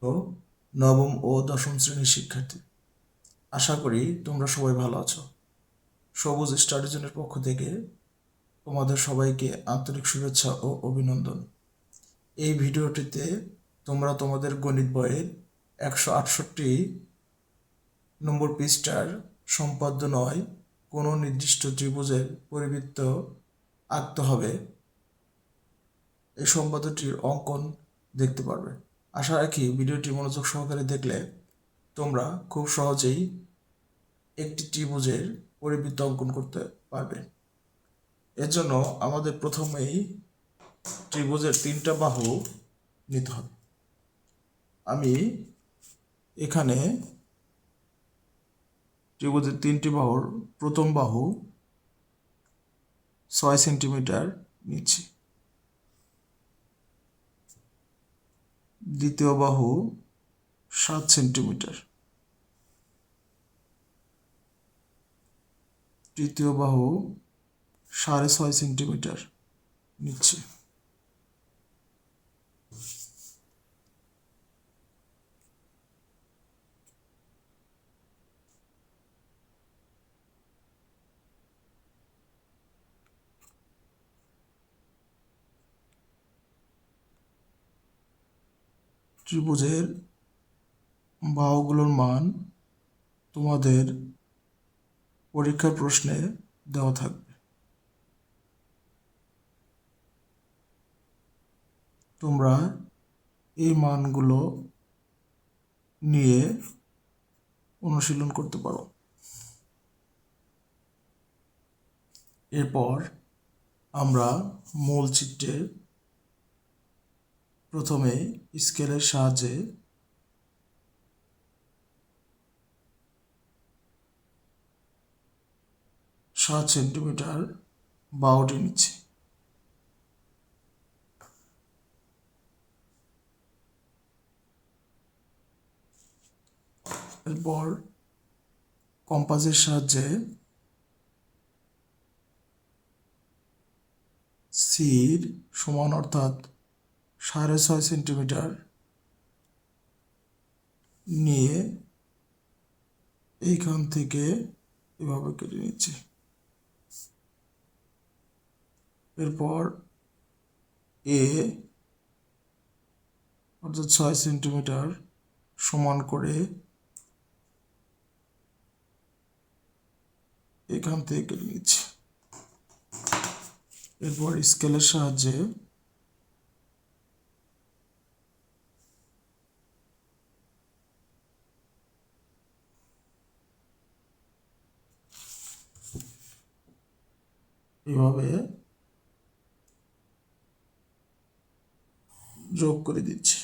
ও নবম ও দশম শ্রেণীর শিক্ষার্থী। আশা করি তোমরা সবাই ভালো আছো। সবুজ স্টাডি জোনের পক্ষ থেকে তোমাদের সবাইকে আন্তরিক শুভেচ্ছা ও অভিনন্দন। এই ভিডিওটিতে তোমরা তোমাদের গণিত বইয়ের 168 নম্বর পৃষ্ঠার সম্পাদ্য নয় কোনো নির্দিষ্ট ত্রিভুজের পরিবৃত্ত আঁকতে হবে এই সম্পাদ্যটির অঙ্কন দেখতে পারবে। আশা রাখি ভিডিওটি মনোযোগ সহকারে দেখলে তোমরা খুব সহজেই একটি ত্রিভুজের পরিবৃত্ত অঙ্কন করতে পারবে। এর জন্য আমাদের প্রথমেই ত্রিভুজের 3টা বাহু নিতে হবে। আমি এখানে ত্রিভুজের 3টি বাহুর প্রথম বাহু 6 সেন্টিমিটার নিচ্ছি, দ্বিতীয় বাহু 7 সেন্টিমিটার, তৃতীয় বাহু 6.5 সেন্টিমিটার নিচ্ছি। ত্রিভুজের বাহুগুলোর মান তোমাদের পরীক্ষার প্রশ্নে দেওয়া থাকবে। তোমরা এই মানগুলো নিয়ে অনুশীলন করতে পারো। এরপর আমরা মূল চিত্রে প্রথমে স্কেলের সাহায্যে 7 সেন্টিমিটার বাহুটি নিচ্ছি। এরপর কম্পাসের সাহায্যে সির সমান অর্থাৎ 6.5 সেন্টিমিটার নিয়ে এইখান থেকে এভাবে কেটে নিচ্ছি। এরপর এ অর্থাৎ 6 সেন্টিমিটার সমান করে এখান থেকে কেটে নিচ্ছি। এরপর স্কেলের সাহায্যে এভাবে যোগ করে দিচ্ছি।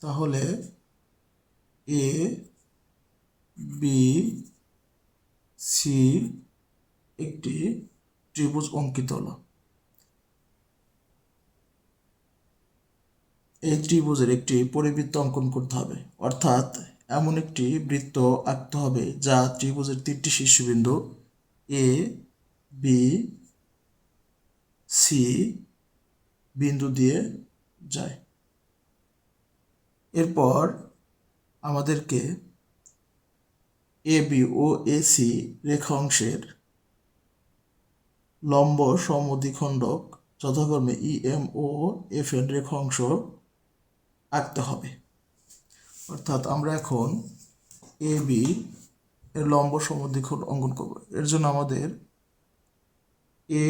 তাহলে এ বি সি একটি ত্রিভুজ অঙ্কিত হলো। এই ত্রিভুজের একটি পরিবৃত্ত অঙ্কন করতে হবে, অর্থাৎ এমন একটি বৃত্ত আঁকতে হবে যা ত্রিভুজের 3টি শীর্ষবিন্দু এ বি সি বিন্দু দিয়ে যায়। এরপর আমাদেরকে A B O A C রেখা অংশের লম্ব সমদ্বিখণ্ডক যথাক্রমে ই এম ও এফ এন রেখা অংশ আঁকতে হবে। অর্থাৎ আমরা এখন এ বি এর লম্ব সমদ্বিখণ্ডক অঙ্কন করব। এর জন্য আমাদের এ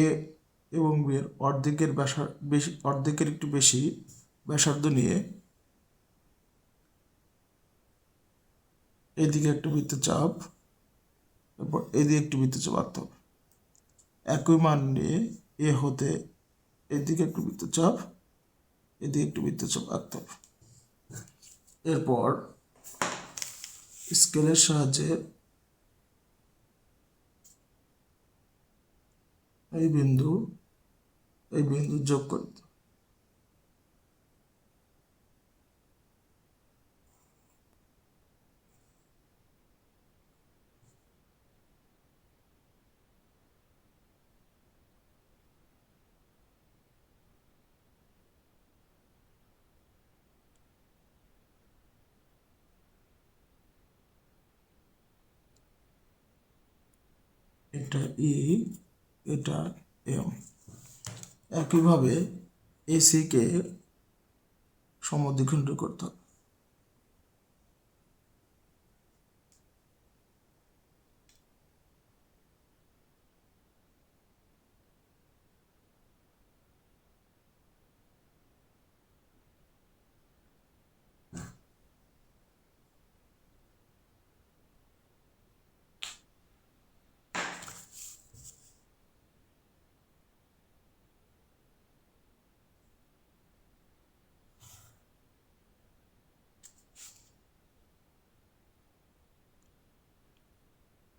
এবং বি এর অর্ধেকের একটু বেশি ব্যাসার্ধ নিয়ে এদিকে একটু বৃত্তচাপ, এরপর এদিকে একটু বৃত্তচাপ আঁকতে হবে। একই মান নিয়ে এ হতে এদিকে একটু বৃত্তচাপ, এদিকে একটু বৃত্তচাপ আঁকতে হবে। এরপর স্কেলের সাহায্যে এই বিন্দু যোগ করতে। এটা ই, এটা এম। একইভাবে এসি কে সমদ্বিখণ্ড করতে হবে।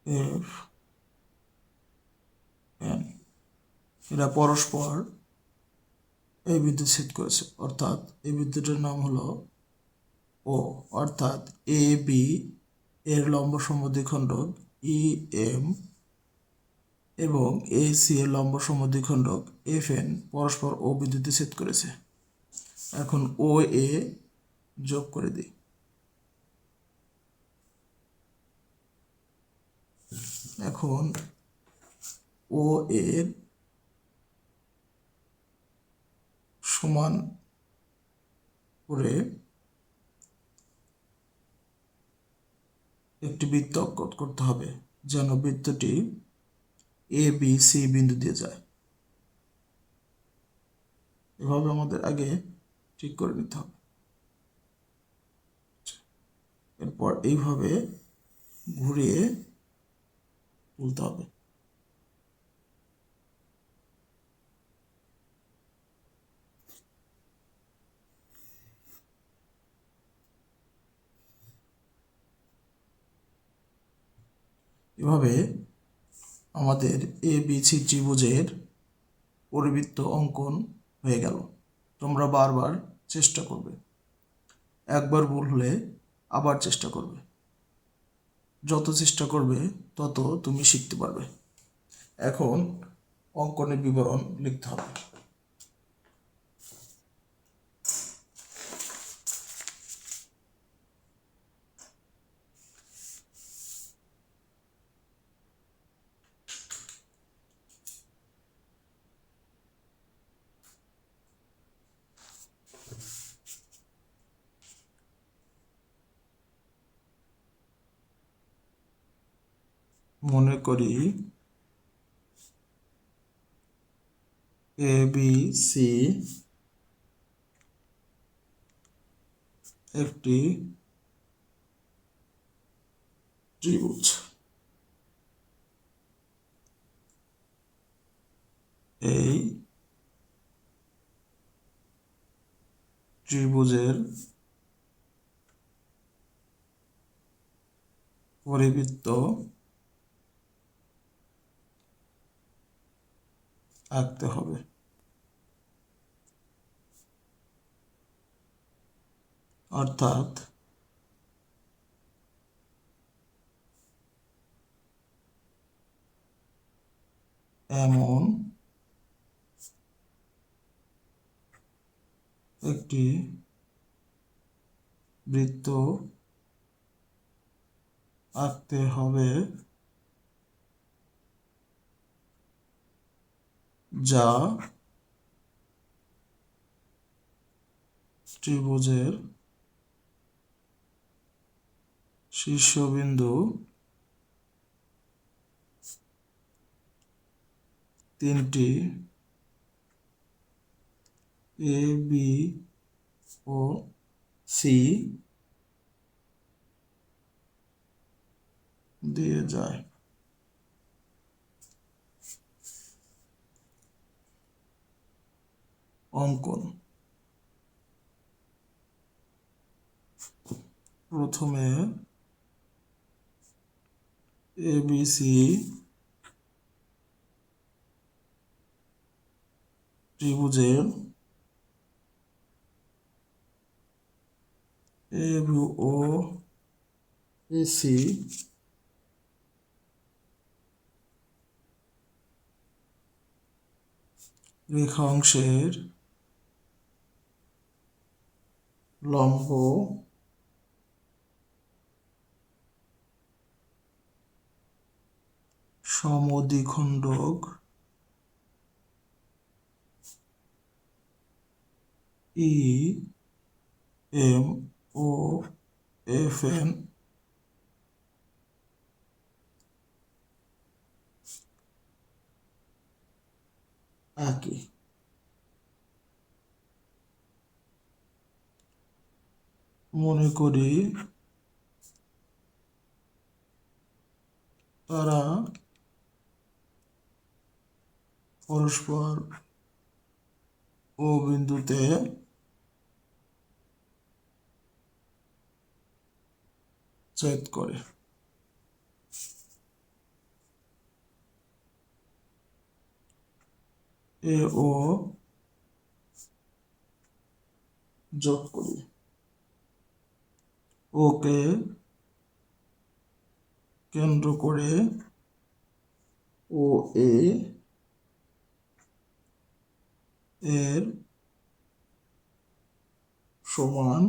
এফ এন, এরা পরস্পর এই বিন্দু ছেদ করেছে, অর্থাৎ এই বিন্দুটার নাম হলো ও। অর্থাৎ এ বি এর লম্ব সমদ্বিখণ্ডক ই এম এবং এ সি এর লম্ব সমদ্বিখণ্ডক এফ এন পরস্পর ও বিন্দুতে ছেদ করেছে। এখন ও এ যোগ করে দিই। এখন ও এর সমান করে একটি বৃত্ত অঙ্কন করতে হবে, যেন বৃত্তটি এ বি সি বিন্দু দিয়ে যায়। এভাবে আমাদের আগে ঠিক করে নিতে হবে। এরপর এইভাবে ঘুরিয়ে তুলতে হবে। এভাবে আমাদের এ বি সি ত্রিভুজের পরিবৃত্ত অঙ্কন হয়ে গেল। তোমরা বারবার চেষ্টা করবে, একবার ভুল হলে আবার চেষ্টা করবে। যত চেষ্টা করবে তত তুমি শিখতে পারবে। এখন অঙ্কনের বিবরণ লিখতে হবে। মনে করি এ বি সি একটি ত্রিভুজ। এই ত্রিভুজের পরিবৃত্ত আঁকতে হবে। অর্থাৎ এমন একটি বৃত্ত আঁকতে হবে যা ত্রিভুজের শীর্ষবিন্দু তিনটি এ বি ও সি দিয়ে যায়। অঙ্কন। প্রথমে এ বি সি ত্রিভুজের এ বি ও সি রেখাংশের লম্ব সমদ্বিখণ্ডক ই এম ও এফ এন আঁকি। মনে করি তারা পরস্পর ও বিন্দুতে ছেদ করে। এ ও যোগ করি। ওকে কেন্দ্র করে ও এ এর সমান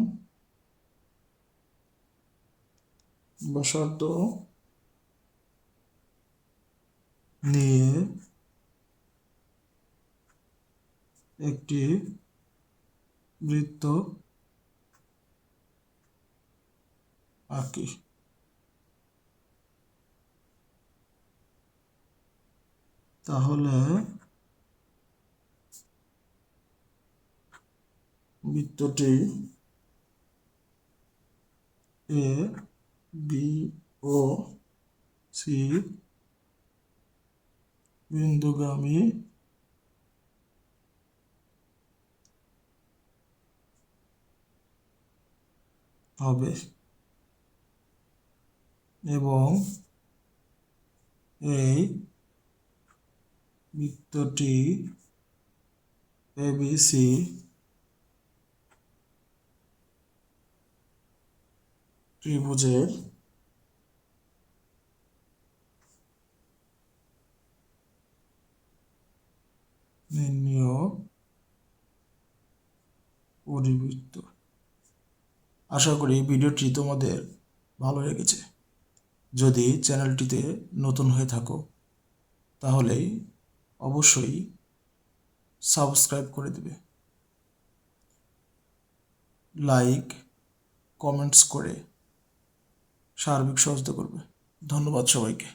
ব্যাসার্ধ নিয়ে একটি বৃত্ত আঁকি। তাহলে বৃত্তটি এ বি ও সি বিন্দুগামী হবে এবং এই বৃত্তটি এবিসি ত্রিভুজের নির্ণীয় পরিবৃত্ত। আশা করি ভিডিওটি তোমাদের ভালো লেগেছে। যদি চ্যানেলটিতে নতুন হয়ে থাকো তাহলে অবশ্যই সাবস্ক্রাইব করে দেবে, লাইক কমেন্টস করে সার্বিক সহযোগিতা করবে। ধন্যবাদ সবাইকে।